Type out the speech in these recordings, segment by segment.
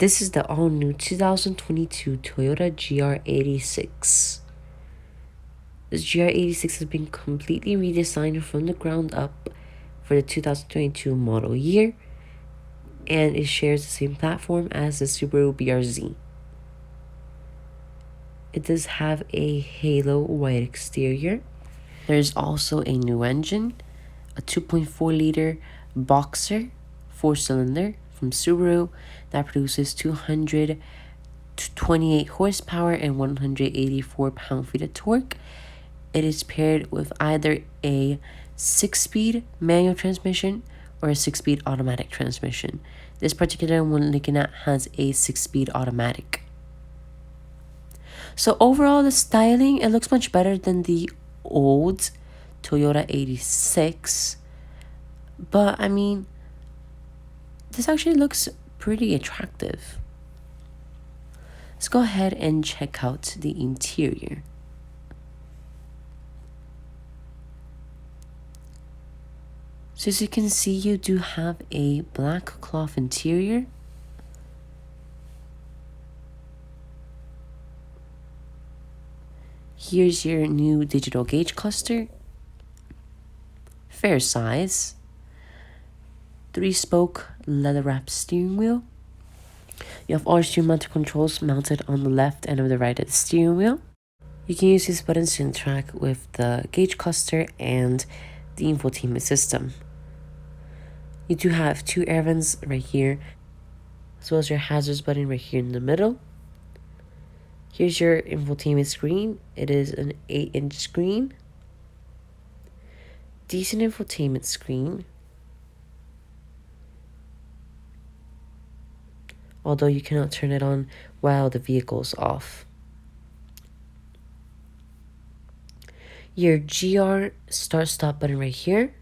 This is the all-new 2022 Toyota GR86. This GR86 has been completely redesigned from the ground up for the 2022 model year, and it shares the same platform as the Subaru BRZ. It does have a halo white exterior. There's also a new engine, a 2.4 liter Boxer 4-cylinder from Subaru that produces 228 horsepower and 184 pound-feet of torque. It is paired with either a 6-speed manual transmission or a 6-speed automatic transmission. This particular one looking at has a 6-speed automatic. So overall, the styling, it looks much better than the old Toyota 86. But I mean, this actually looks pretty attractive. Let's go ahead and check out the interior. So as you can see, you do have a black cloth interior. Here's your new digital gauge cluster. Fair size. 3-spoke leather-wrapped steering wheel. You have all steering mounted controls mounted on the left and on the right of the steering wheel. You can use these buttons to interact with the gauge cluster and the infotainment system. You do have 2 air vents right here, as well as your hazards button right here in the middle. Here's your infotainment screen. It is an 8-inch screen. Decent infotainment screen. Although you cannot turn it on while the vehicle is off. Your GR start-stop button right here.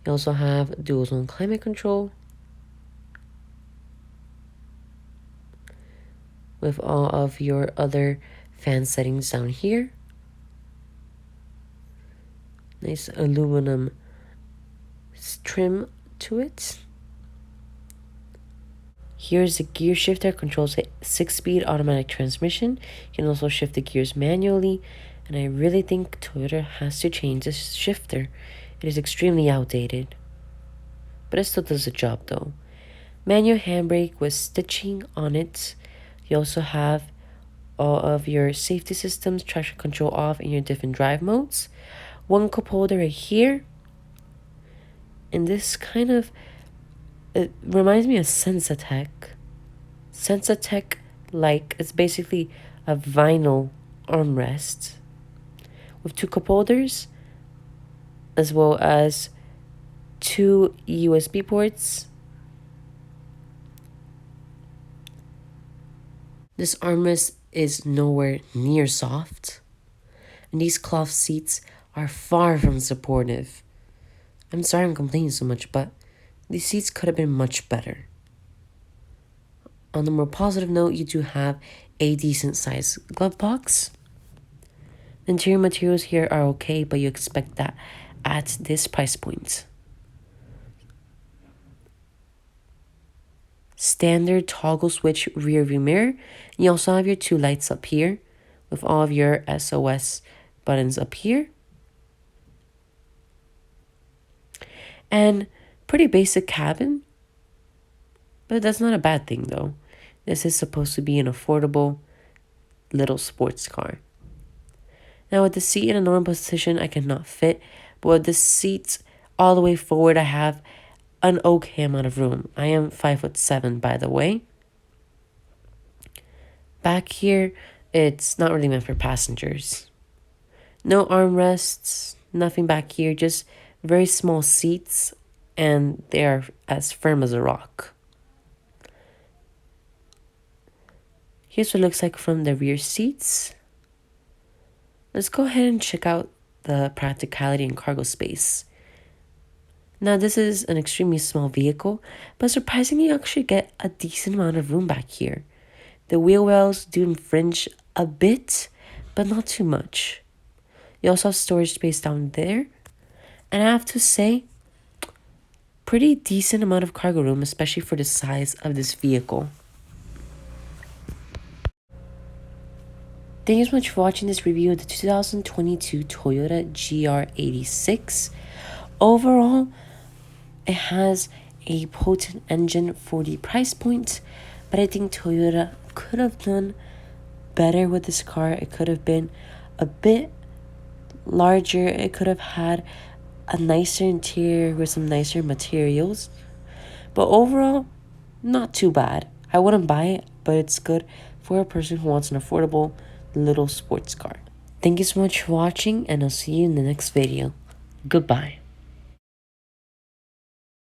You also have dual zone climate control with all of your other fan settings down here. Nice aluminum trim to it. Here's the gear shifter, controls a 6-speed automatic transmission. You can also shift the gears manually, and I really think Toyota has to change this shifter. It is extremely outdated, but it still does the job though. Manual handbrake with stitching on it. You also have all of your safety systems, traction control off in your different drive modes. 1 cup holder right here. And this kind of, it reminds me of Sensatech. Sensatech, like, it's basically a vinyl armrest with 2 cup holders, as well as 2 USB ports. This armrest is nowhere near soft, and these cloth seats are far from supportive. I'm sorry I'm complaining so much, but these seats could have been much better. On the more positive note, you do have a decent sized glove box. The interior materials here are okay, but you expect that at this price point. Standard toggle switch rear view mirror. You also have your 2 lights up here with all of your SOS buttons up here. And pretty basic cabin, but that's not a bad thing though. This is supposed to be an affordable little sports car. Now with the seat in a normal position, I cannot fit, but with the seats all the way forward, I have an okay amount of room. I am 5'7", by the way. Back here, it's not really meant for passengers. No armrests, nothing back here, just very small seats, and they are as firm as a rock. Here's what it looks like from the rear seats. Let's go ahead and check out the practicality and cargo space. Now this is an extremely small vehicle, but surprisingly you actually get a decent amount of room back here. The wheel wells do infringe a bit, but not too much. You also have storage space down there. And I have to say, pretty decent amount of cargo room, especially for the size of this vehicle. Thank you so much for watching this review of the 2022 Toyota GR86. Overall, it has a potent engine for the price point, but I think Toyota could have done better with this car. It could have been a bit larger. It could have had a nicer interior with some nicer materials. But overall, not too bad. I wouldn't buy it, but it's good for a person who wants an affordable little sports car. Thank you so much for watching, and I'll see you in the next video. Goodbye.